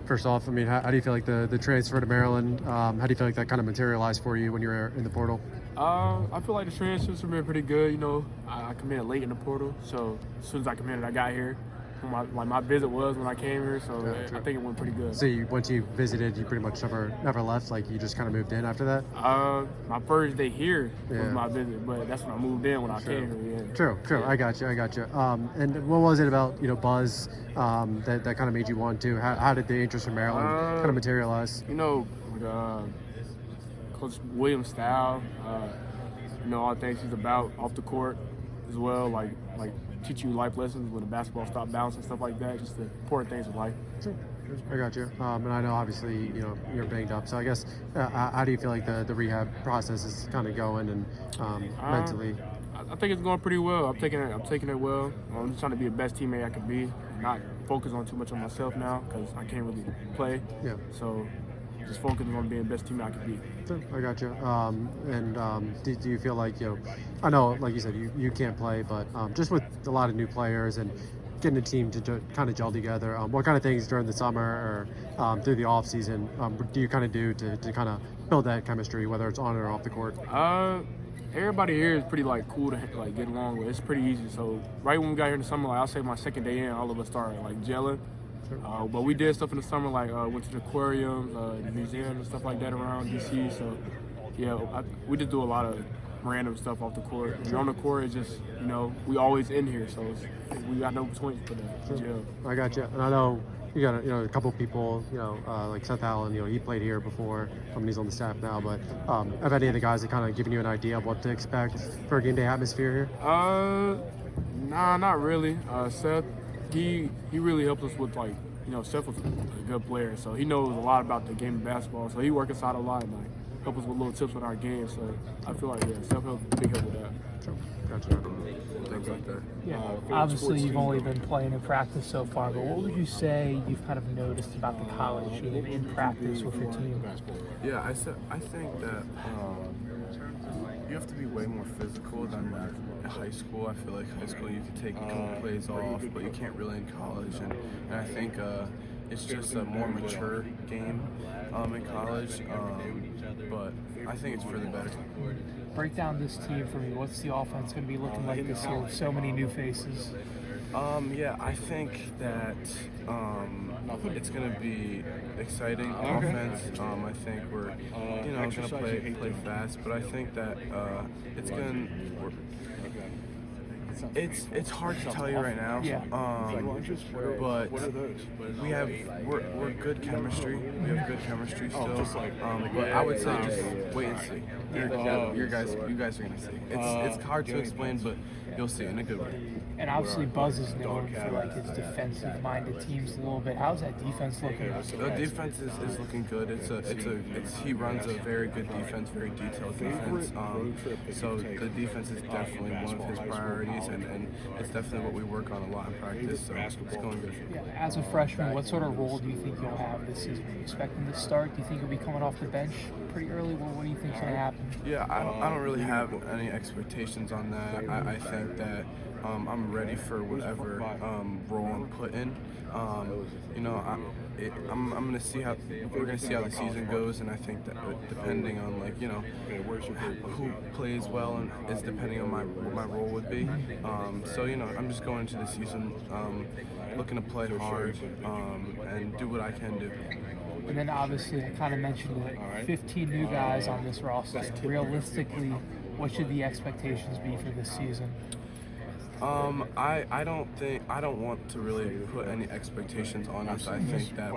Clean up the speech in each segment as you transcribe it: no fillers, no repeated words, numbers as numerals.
first off, I mean, how do you feel like the transfer to Maryland? How do you feel like that kind of materialized for you when you were in the portal? I feel like the transfers have been pretty good. You know, I committed late in the portal, so as soon as I committed, I got here. My visit was when I came here, so I think it went pretty good. So once you visited, you pretty much never left. Like you just kind of moved in after that. My first day here was my visit, but that's when I moved in when I came here. Yeah. True. Yeah. I got you. And what was it about Buzz that kind of made you want to? How did the interest from Maryland kind of materialize? You know, Coach Williams' style. All the things he's about off the court as well, like teach you life lessons when the basketball stop bouncing, stuff like that, just the important things of life. Sure. I got you. And I know obviously, you're banged up. So I guess, how do you feel like the rehab process is kind of going and mentally? I think it's going pretty well. I'm taking it well. I'm just trying to be the best teammate I can be, not focus on too much on myself now because I can't really play. Yeah. So just focusing on being the best teammate I can be. Sure. I got you. Do you feel like, I know, like you said, you can't play, but just with a lot of new players and getting a team to kind of gel together, what kind of things during the summer or through the off season do you kind of do to kind of build that chemistry, whether it's on or off the court? Everybody here is pretty cool to get along with. It's pretty easy. So right when we got here in the summer, I'll say my second day in, all of us started gelling. But we did stuff in the summer, went to the aquariums, the museum and stuff like that around DC. So yeah, we just do a lot of random stuff off the court. When you're on the court, it's just we always in here, so we got no points for the jail. I got you, and I know you got a couple people, like Seth Allen. He played here before. He's on the staff now. But have any of the guys that kind of given you an idea of what to expect for a game day atmosphere here? Nah, not really. Seth, he really helped us with Seth was a good player, so he knows a lot about the game of basketball. So he works us out a lot and help us with little tips with our game. So I feel like Seth helped big help with that. Gotcha. Things like that. Yeah. Obviously, you've only been playing in practice so far, but what would you say you've kind of noticed about the college game in practice with your team? Yeah, I think that you have to be way more physical than high school. I feel like high school you can take a couple plays off, but you can't really in college. And I think it's just a more mature game in college. But I think it's for the better. Break down this team for me. What's the offense going to be looking like this year with so many new faces? Yeah, I think that it's going to be exciting offense. I think we're going to play fast, but I think that it's going to. It's hard to tell you right now. But we're good chemistry. We have good chemistry still. But I would say just wait and see. You guys are gonna see. It's hard to explain, but you'll see in a good way. And obviously Buzz is known for his defensive-minded teams a little bit. How's that defense looking? The defense is looking good. He runs a very good defense, very detailed defense. So the defense is definitely one of his priorities, and it's definitely what we work on a lot in practice. So it's going good. Yeah, as a freshman, what sort of role do you think you'll have this season? Are you expecting to start? Do you think you'll be coming off the bench pretty early? Well, what do you think is going to happen? Yeah, I don't really have any expectations on that. I think that I'm ready for whatever role I'm put in. I'm gonna see how the season goes, and I think that depending on who plays well and is depending on what my role would be. So I'm just going into the season looking to play hard and do what I can do. And then obviously I kind of mentioned it, 15 new guys on this roster. Realistically, what should the expectations be for this season? I don't want to really put any expectations on us. I think that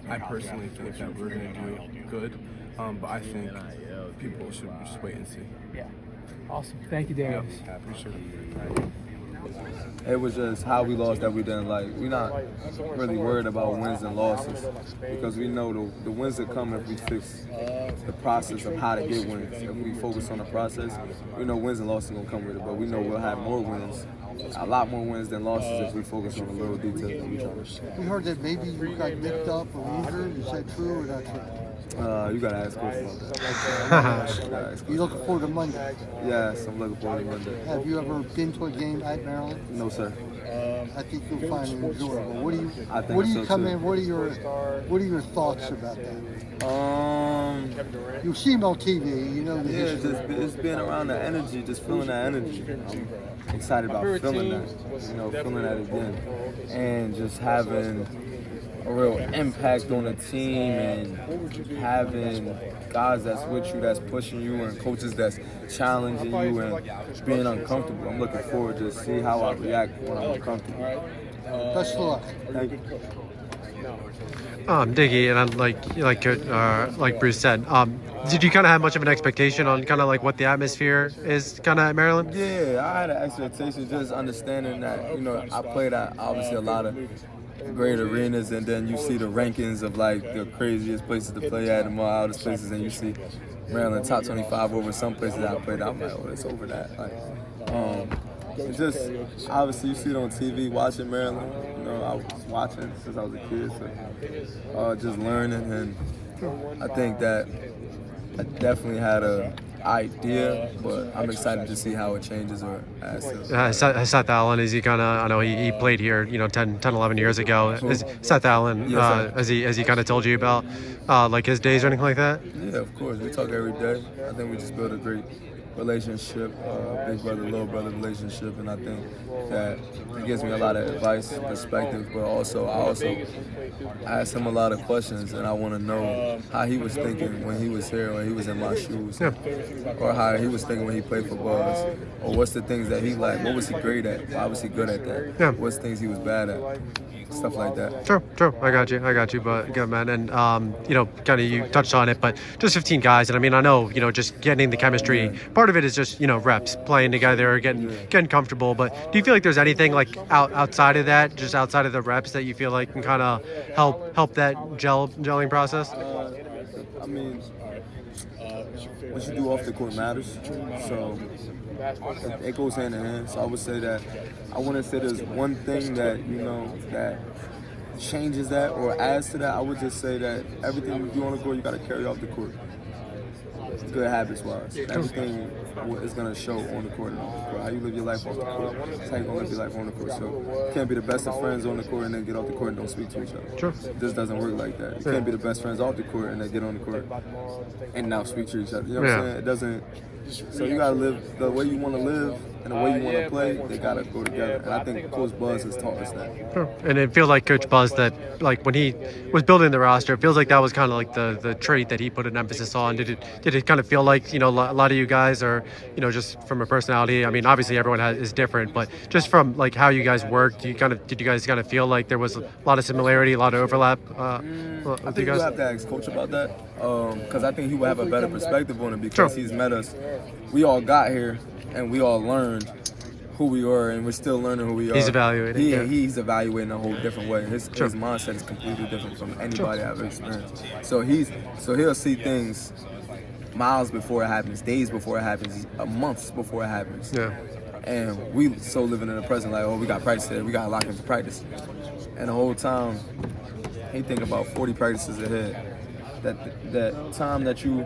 I personally think that we're going to do good, but I think people should just wait and see. Yeah. Awesome. Thank you, Darius. Yep. Appreciate it. It was just how we lost that we didn't like. We're not really worried about wins and losses because we know the wins that come if we fix the process of how to get wins. If we focus on the process, we know wins and losses are going to come with it, but we know we'll have more wins, a lot more wins than losses if we focus on the little details that we try to. We heard that maybe you got nicked up or injured. Is that true or not true? You gotta ask questions about that. You looking forward to Monday? Yes, I'm looking forward to Monday. Have you ever been to a game at Maryland? No, sir. I think you'll find it enjoyable. What do you I think what do you so, come too. in? What are your thoughts about that? You see him on TV, you know the Yeah, history. just being around the energy, just feeling that energy. I'm excited about feeling that, feeling that again, and just having a real impact on the team and having guys that's with you, that's pushing you, and coaches that's challenging you and being uncomfortable. I'm looking forward to see how I react when I'm uncomfortable. Best of luck. Thank you. Diggy, and like Bruce said, did you kind of have much of an expectation on kind of like what the atmosphere is kind of at Maryland? Yeah, I had an expectation, just understanding that, I played at obviously a lot of great arenas, and then you see the rankings of like the craziest places to play at and wildest places, and you see Maryland top 25 over some places I played. I'm like, oh, it's over that. Like, it's just obviously you see it on TV, watching Maryland. I was watching since I was a kid, so just learning, and I think that I definitely had a idea, but I'm excited to see how it changes or as to. Seth Allen, is he kind of? I know he played here, 10, 11 years ago. Is Seth Allen? Yes, has he kind of told you about like his days or anything like that? Yeah, of course. We talk every day. I think we just built a great relationship, big brother, little brother relationship, and I think that he gives me a lot of advice, perspective, but I ask him a lot of questions, and I want to know how he was thinking when he was here, when he was in my shoes, or how he was thinking when he played for Buzz, or what's the things that he liked, what was he great at, why was he good at that, what's things he was bad at. Stuff like that. True. I got you. But good, man. And kind of you touched on it, but just 15 guys. And I mean, I know, just getting the chemistry. Part of it is just reps, playing together, getting comfortable. But do you feel like there's anything like outside of that, just outside of the reps, that you feel like can kind of help that gelling process? I mean, what you do off the court matters. So it goes hand in hand. So I would say that I wouldn't say there's one thing that that changes that or adds to that. I would just say that everything you do on the court, you got to carry off the court. Good habits wise. Everything is going to show on the court and off the court. How you live your life off the court. That's how you're going to live your life on the court. So you can't be the best of friends on the court and then get off the court and don't speak to each other. Sure. This doesn't work like that. You can't be the best friends off the court and then get on the court and now speak to each other. You know what I'm saying? It doesn't. So you gotta live the way you want to live and the way you want to play. They gotta go together, and I think Coach Buzz has taught us that. Sure. And it feels like Coach Buzz that, like when he was building the roster, it feels like that was kind of like the trait that he put an emphasis on. Did it kind of feel like a lot of you guys are just from a personality? I mean, obviously everyone is different, but just from like how you guys worked, did you guys kind of feel like there was a lot of similarity, a lot of overlap? I think you have to ask Coach about that, because I think he would have a better perspective on it because he's met us. We all got here and we all learned who we are, and we're still learning who we are. He's evaluating. He's evaluating a whole different way. His mindset is completely different from anybody I've experienced. So he'll see things miles before it happens, days before it happens, months before it happens. Yeah. And we so living in the present, like, oh, we got practice today, we got to lock in for practice. And the whole time, he think about 40 practices ahead. That time that you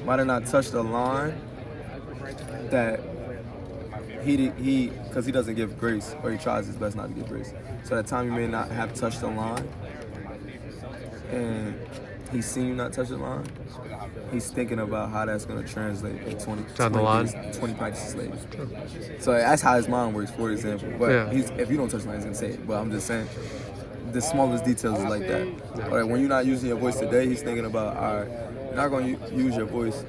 might have not touched the line, that because he doesn't give grace, or he tries his best not to give grace. So that time you may not have touched the line, and he's seen you not touch the line, he's thinking about how that's going to translate in 20 practices later. So that's how his mind works, for example. But if you don't touch the line, he's going to say it. But I'm just saying, the smallest details is like that. Or when you're not using your voice today, he's thinking about, all right, you're not going to use your voice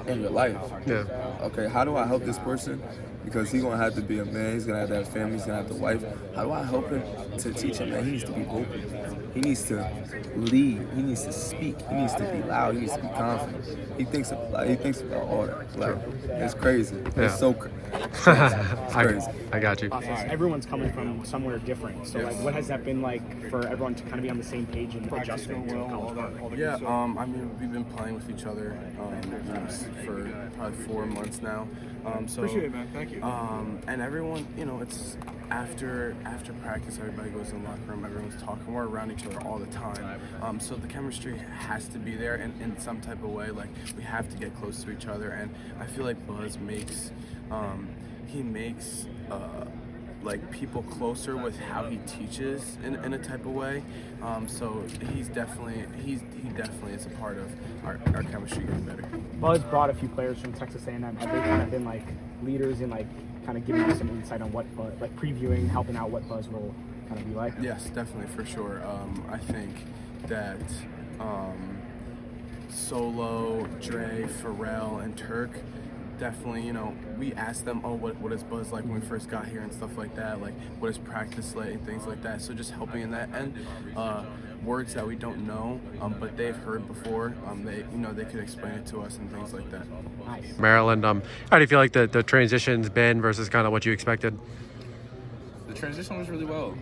in your life. Yeah. Okay, how do I help this person? Because he's going to have to be a man, he's going to have to have family, he's going to have to wife. How do I help him to teach him that he needs to be vocal? He needs to lead, he needs to speak, he needs to be loud, he needs to be confident. He thinks about all that. Like, it's crazy. It's so crazy. It's crazy. I got you. Everyone's coming from somewhere different. So, like, what has that been like for everyone to kind of be on the same page and adjusting to college ball? Yeah, I mean, we've been playing with each other for probably 4 months now. Appreciate it, man. Thank you. And everyone, it's after practice, everybody goes in the locker room, everyone's talking. We're around each other all the time. So the chemistry has to be there in some type of way. Like, we have to get close to each other. And I feel like Buzz makes, like people closer with how he teaches in a type of way. So he definitely is a part of our chemistry getting better. Buzz brought a few players from Texas A&M. Have they kind of been like leaders in like kind of giving you some insight on what Buzz, like previewing, helping out what Buzz will kind of be like? Yes, definitely, for sure. I think that Solo, Dre, Pharrel, and Turk, definitely, we asked them, what is Buzz like when we first got here and stuff like that, like what is practice like and things like that. So just helping in that end, words that we don't know, but they've heard before, they could explain it to us and things like that. Nice. Maryland, how do you feel like the transition's been versus kind of what you expected? The transition was really well.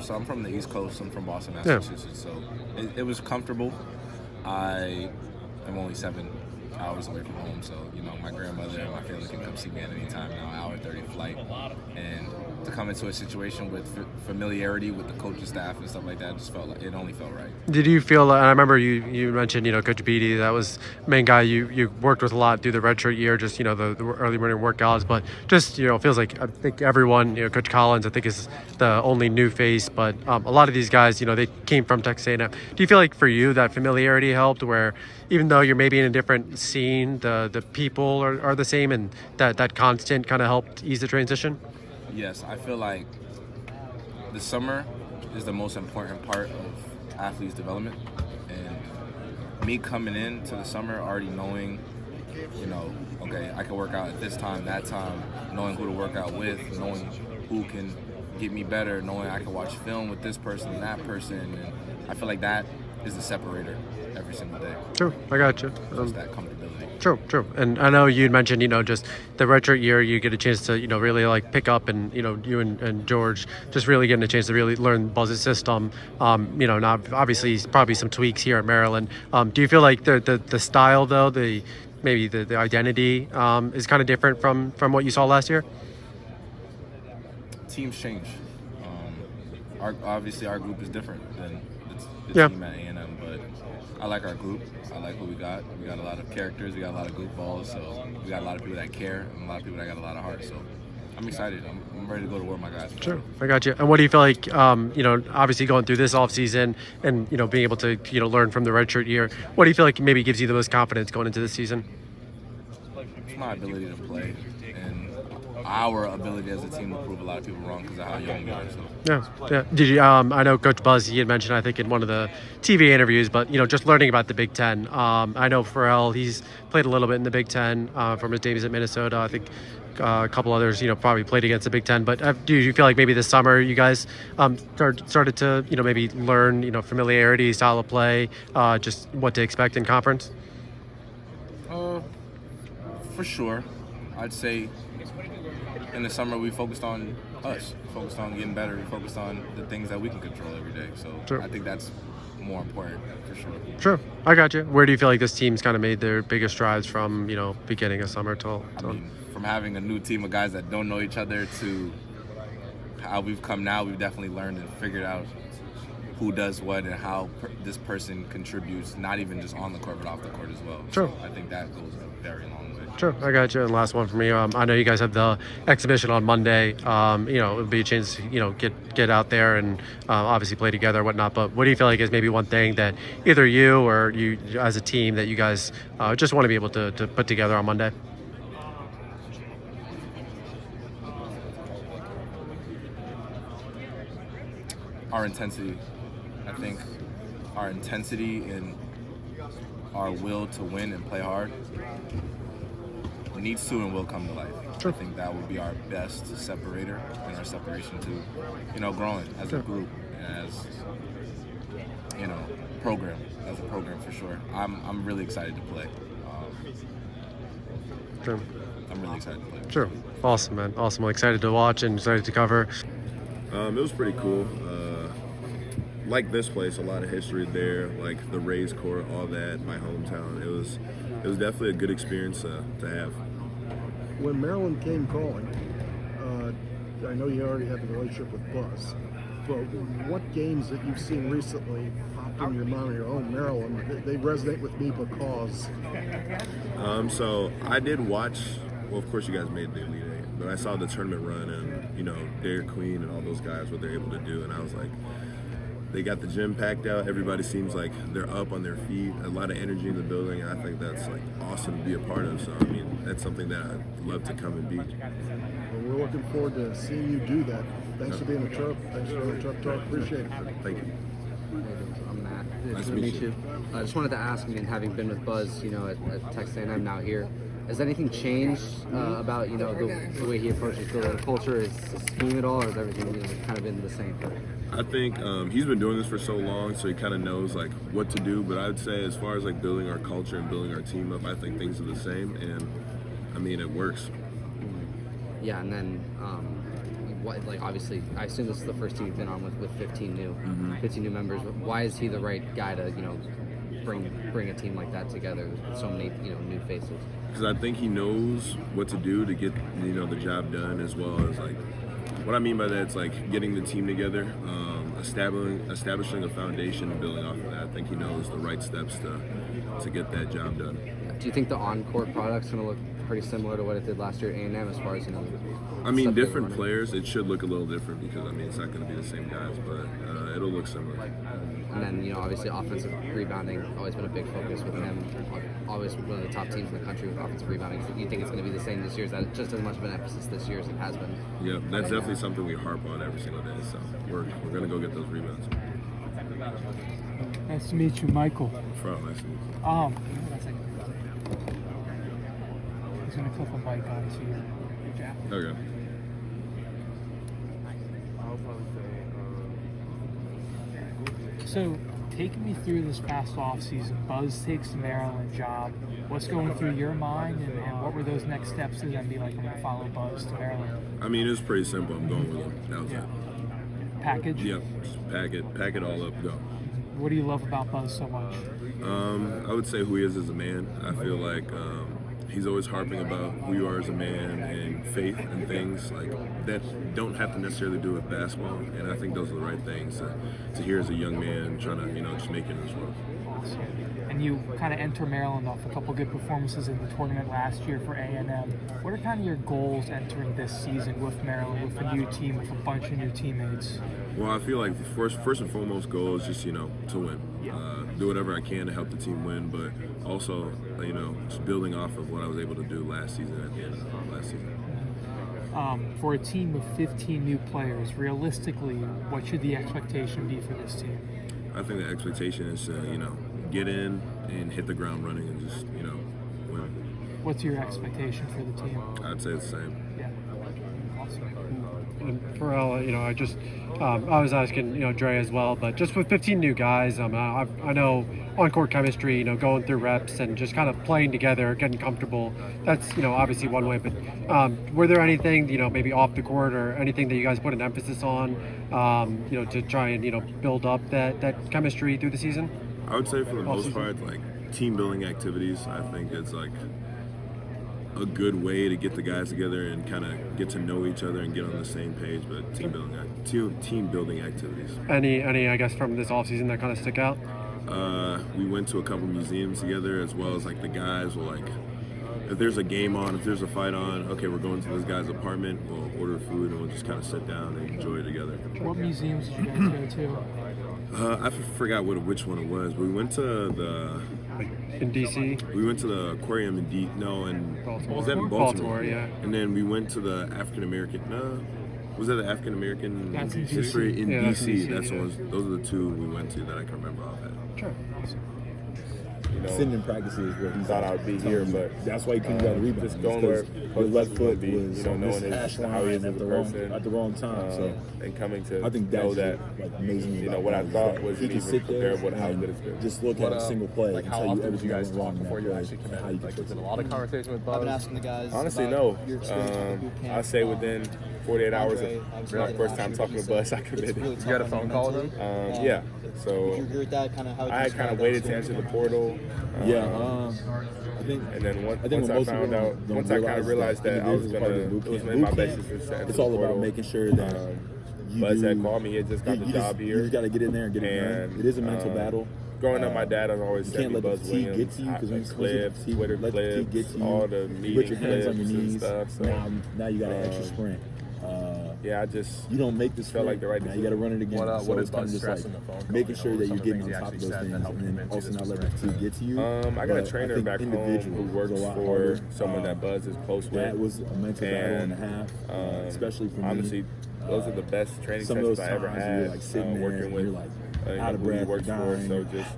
So I'm from the East Coast. I'm from Boston, Massachusetts. So it was comfortable. I am only 7 hours away from home, so my grandmother and my family can come see me at any time now. Hour 30 flight, and to come into a situation with familiarity with the coaching staff and stuff like that, just felt like it only felt right. Did you feel? And I remember you mentioned Coach Beatty. That was the main guy you worked with a lot through the redshirt year. Just the early morning workouts, but just feels like I think everyone Coach Collins I think is the only new face, but a lot of these guys they came from Texas A&M. Do you feel like for you that familiarity helped, where even though you're maybe in a different scene, the people are the same, and that constant kind of helped ease the transition? Yes, I feel like the summer is the most important part of athletes' development, and me coming into the summer already knowing, okay, I can work out at this time, that time, knowing who to work out with, knowing who can get me better, knowing I can watch film with this person and that person, and I feel like that is the separator every single day. True, I got you. Just that comfortability. True. And I know you'd mentioned, just the redshirt year, you get a chance to, really like pick up and, you and George just really getting a chance to really learn Buzz's system. Now obviously probably some tweaks here at Maryland. Do you feel like the style though, maybe the identity is kind of different from what you saw last year? Teams change. Obviously our group is different than the team at A&M, but I like our group. I like what we got. We got a lot of characters. We got a lot of goofballs. So we got a lot of people that care and a lot of people that got a lot of heart. So I'm excited. I'm ready to go to war with my guys. Sure, I got you. And what do you feel like, obviously going through this offseason and, being able to, learn from the redshirt year, what do you feel like maybe gives you the most confidence going into this season? It's my ability to play and our ability as a team to prove a lot of people wrong because of how young we are. So. Yeah. Did you? I know Coach Buzz, he had mentioned, I think, in one of the TV interviews, but just learning about the Big Ten. I know Pharrel, he's played a little bit in the Big Ten from his days at Minnesota. I think a couple others, probably played against the Big Ten. But do you feel like maybe this summer you guys started to, maybe learn, familiarity, style of play, just what to expect in conference? For sure, I'd say. In the summer, we focused on us, focused on getting better, we focused on the things that we can control every day. So sure. I think that's more important for sure. Sure, I got you. Where do you feel like this team's kind of made their biggest strides from, beginning of summer till? I mean, from having a new team of guys that don't know each other to how we've come now, we've definitely learned and figured out who does what and how this person contributes, not even just on the court, but off the court as well. Sure. So I think that goes a very long way. Sure, I got you. And last one for me. I know you guys have the exhibition on Monday. It'll be a chance to, get out there and obviously play together and whatnot. But what do you feel like is maybe one thing that either you or you as a team that you guys just want to be able to put together on Monday? Our intensity. I think our intensity and our will to win and play hard needs to and will come to life. Sure. I think that would be our best separator and our separation to, growing as a group and as, as a program for sure. I'm really excited to play. Sure. I'm really excited to play. Sure. Awesome, man. Awesome. I'm excited to watch and excited to cover. It was pretty cool. Like this place, a lot of history there, like the Rays Court, all that, my hometown. It was definitely a good experience to have. When Maryland came calling, I know you already had the relationship with Buzz, but what games that you've seen recently popped in your mind? Maryland, they resonate with me because. So I did watch. Well, of course, you guys made the Elite Eight. But I saw the tournament run and, you know, Derek Queen and all those guys, what they're able to do. And I was like, they got the gym packed out. Everybody seems like they're up on their feet. A lot of energy in the building. And I think that's like awesome to be a part of. So, I mean, that's something that I'd love to come and be. Well, we're looking forward to seeing you do that. Thanks for being a Terp. Thanks for being a Terp Talk. Appreciate it. Thank you. I'm Matt. Nice to meet you. I just wanted to ask, I mean, having been with Buzz, you know, at Texas A&M, now here, has anything changed about, you know, the way he approaches the culture, his scheme at all, or has everything, you know, kind of been the same? I think he's been doing this for so long, so he kind of knows like what to do. But I would say, as far as like building our culture and building our team up, I think things are the same, and I mean it works. Yeah, and then what? Like obviously, I assume this is the first team you've been on with 15 new members. But why is he the right guy to, you know, bring a team like that together with so many, you know, new faces? Because I think he knows what to do to get, you know, the job done, as well as like. What I mean by that, it's like getting the team together, establishing a foundation and building off of that. I think he knows the right steps to get that job done. Do you think the on-court product's going to look pretty similar to what it did last year at A&M as far as, you know? I mean, different players, it should look a little different because, I mean, it's not going to be the same guys, but it'll look similar. And then, you know, obviously offensive rebounding, always been a big focus with him. Always one of the top teams in the country with offensive rebounding. Do you think it's going to be the same this year? Is that just as much of an emphasis this year as it has been? Yeah, that's definitely something we harp on every single day. So we're going to go get those rebounds. Nice to meet you, Michael. Pharrel, nice to meet you. He's going to clip a mic onto your jacket. Okay. So, take me through this past off season. Buzz takes the Maryland job. What's going through your mind, and what were those next steps to then be like, I'm going to follow Buzz to Maryland? I mean, it was pretty simple. I'm going with him. That was it. Package? Yep. Just pack it all up, go. What do you love about Buzz so much? I would say who he is as a man. I feel like he's always harping about who you are as a man and faith and things like that don't have to necessarily do with basketball. And I think those are the right things to hear as a young man trying to, you know, just make it in this world. Awesome. And you kind of enter Maryland off a couple good performances in the tournament last year for A&M. What are kind of your goals entering this season with Maryland, with a new team, with a bunch of new teammates? Well, I feel like the first and foremost goal is just, you know, to win. Do whatever I can to help the team win, but also, you know, just building off of what I was able to do last season at the end of last season. For a team of 15 new players, realistically, what should the expectation be for this team? I think the expectation is to, you know, get in and hit the ground running and just, you know, win. What's your expectation for the team? I'd say it's the same. Yeah. Awesome. And Pharrel, you know, I was asking, you know, Dre as well, but just with 15 new guys, I know on-court chemistry, you know, going through reps and just kind of playing together, getting comfortable, that's, you know, obviously one way, but were there anything, you know, maybe off the court or anything that you guys put an emphasis on, you know, to try and, you know, build up that chemistry through the season? I would say for the most part, like team building activities, I think it's like a good way to get the guys together and kind of get to know each other and get on the same page. But team building activities. Any I guess from this offseason that kind of stick out? We went to a couple museums together, as well as like the guys will like, if there's a game on, if there's a fight on, okay, we're going to this guy's apartment, we'll order food and we'll just kind of sit down and enjoy it together. What museums did you guys go to? I forgot which one it was. We went to the in DC. We went to the aquarium in Baltimore. Was that in Baltimore? Yeah. And then we went to the African American. Was that the African American history in DC? DC. That's those are the two we went to that I can remember offhand. Sure. You know, sitting in practice is what he thought I would be here, but that's why he couldn't get a rebound. Just going where your left foot was, you know, knowing how he is as a person at the wrong time. So and coming to I think know that like amazing. You know what I thought was he could sit there and how good it's been. Just look at a single play and tell you everything that went wrong before you actually come out. Like there's been a lot of conversation with Buzz. I've been asking the guys. Honestly, no. I say within 48 hours of my first time talking with Buzz, I committed. You got a phone call with him? Yeah. So I had kind of waited to enter the portal. I think. And then once I found out, once I kind of realized that I was gonna, it was in my best interest to enter the portal. It's all about making sure that Buzz had called me. He had just got the job here. You just got to get in there and get it done. It is a mental battle. growing up, my dad has always You said can't me let the Buzz fatigue Williams, get to you because when you clips, Twitter let the fatigue clips, get to you, all the you meeting put your hands on your clips and knees. stuff. So Now you got an extra sprint. yeah, I just You don't make this felt like the right now decision. you got to run it again. What so did it's kind of Buzz just stress like in the phone call? making You know, sure what that were you're some getting of the on top things of he those actually things, said that helped and him then into also this not let the sprint? fatigue get to you. I got But a I trainer think back home individuals who works go out for harder. someone that Buzz is close with. That was a mental battle and a half, especially for me. Honestly, those are the best training Some of those sessions I ever times had. you're like sitting there working and with you're like you out know, of who he breath, works for. dying. So just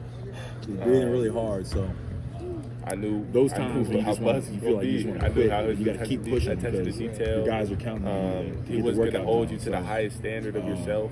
breathing really hard. So I knew those I times knew when you how just want, Buzz you was feel gonna like you be. just want to I knew quit. how his You got to keep pushing attention to because detail. the guys are counting on you. He was going to hold you to the highest standard of yourself.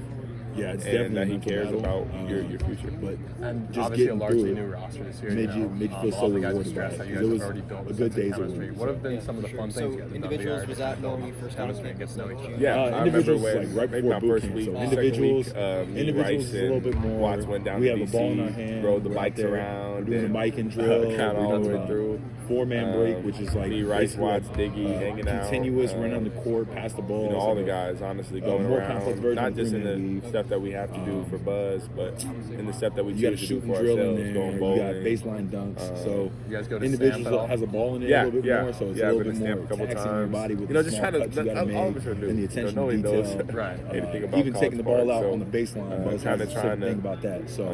Yeah, it's and definitely that a he mental cares battle. about your future. But And just obviously a getting largely through new it roster this year. made you feel so all the guys rewarded by stressed it, that you because guys it have already was built a a good sense of day's chemistry. work. What have been some of the fun So things you guys have done individuals, together was to that kind of knowing build you first chemistry and get to know each other? Yeah, I remember individuals when like right maybe before my boot first camp. week, So second individuals, week, me, individuals Rice, is a little bit and more. Watts went down We to have a ball in our DC, hand. rode the we're bikes out there, around, we're doing the and mic and drill. kind of all the way we're through. doing a 4-man break, which is like me, Rice, basically Watts, Diggy, hanging out. continuous run on the court, pass the ball. You know, all the guys, honestly, going more complex around, version not of just in three-man the league. stuff that we have to do for Buzz, but in the stuff that we You got a choose to do shooting for drill in ourselves, there. going You bowling. got baseline dunks. So You guys go to individuals Stamp at all? has a ball in there Yeah, a little bit yeah. more, so it's Yeah, a I've little been bit to more Stamp a couple taxing your times. body with You know, the just small trying to cuts you got to all make of us are new. and the You know, attention nobody to knows detail. anything about even taking the ball college out sports, on the baseline, Buzz kind has of a certain trying to thing about that. So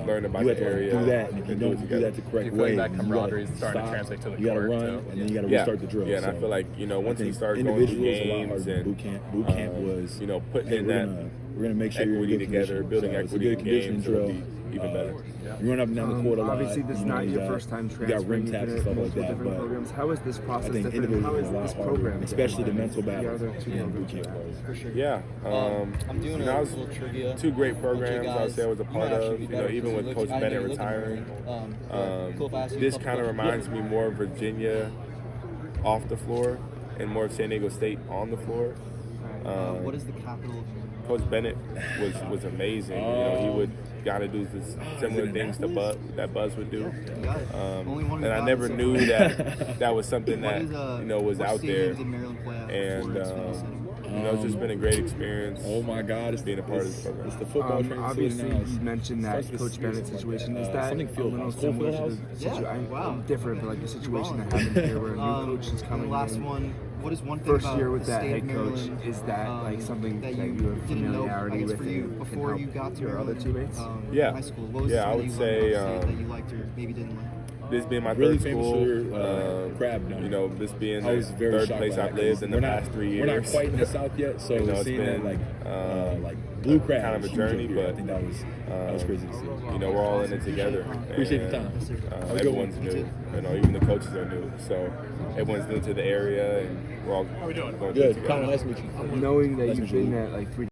learn about you the have to area. do that, and if you and do it don't do that the Do correct you feel way, like that you camaraderie is gotta starting to stop, translate to the you gotta court, run, too? and then you gotta Yeah, restart the drill. yeah, and so I feel like, you know, once I we think start going to individuals a lot games harder than and boot camp was, you know, putting hey, in we're that gonna make sure you're in equity good together, condition. building So it's a equity good in conditioning games, it'll drill. be even better. You run up and down the court a lot. Obviously, this is you know, not you your got- first time you got rim transferring taps and to stuff like multiple that, different but programs. How is this I process think different? How individuals is a lot this harder, program especially the different mental than battle. the other two and programs boot you camp have? was. For sure. Yeah, I'm doing you know, a I was little trivia. two great Bunch of programs I would guys. say I was a You part might actually of. be You know, better even because with you Coach look- I know Bennett you're looking retiring, cool if I ask you a this couple kind of questions. reminds me more of Virginia off the floor and more of San Diego State on the floor. What is the capital of Coach Bennett was amazing. You know, he would kind of do this similar things to Buzz would do. And I never knew that was something that was out there. And you know, it's just been a great experience. Oh my God, it's being a part of this program. It's the football training Obviously, facility now. you mentioned that Coach Bennett situation. Is that something a field little house, similar Cole to Field the house? situation? Different, but like the situation that happened here where a new coach is coming last in. one. What is one thing First about year with the that state head of coach, Maryland, is that like something that you have didn't know, familiarity I guess, with for you and can before help you got to your other Maryland, teammates? Yeah. high school? What was Yeah, I something would you say, loved about the state that you liked or maybe didn't like? This being my Really third famous school, for your crab donut. you know, this being I was the very third shocked place by I've that, lived 'cause in the past 3 years. We're not quite in the South yet, so You know, it's seeing been, that like blue crab kind of a is huge journey, up here. I but think that was crazy to see. you know, we're all in it together. Appreciate the And, time. everyone's new. You know, even the coaches are new. So everyone's new to the area, and we're all going through it Good. together. Colin, nice to meet you. Knowing that Nice to you've meet been you. at like 3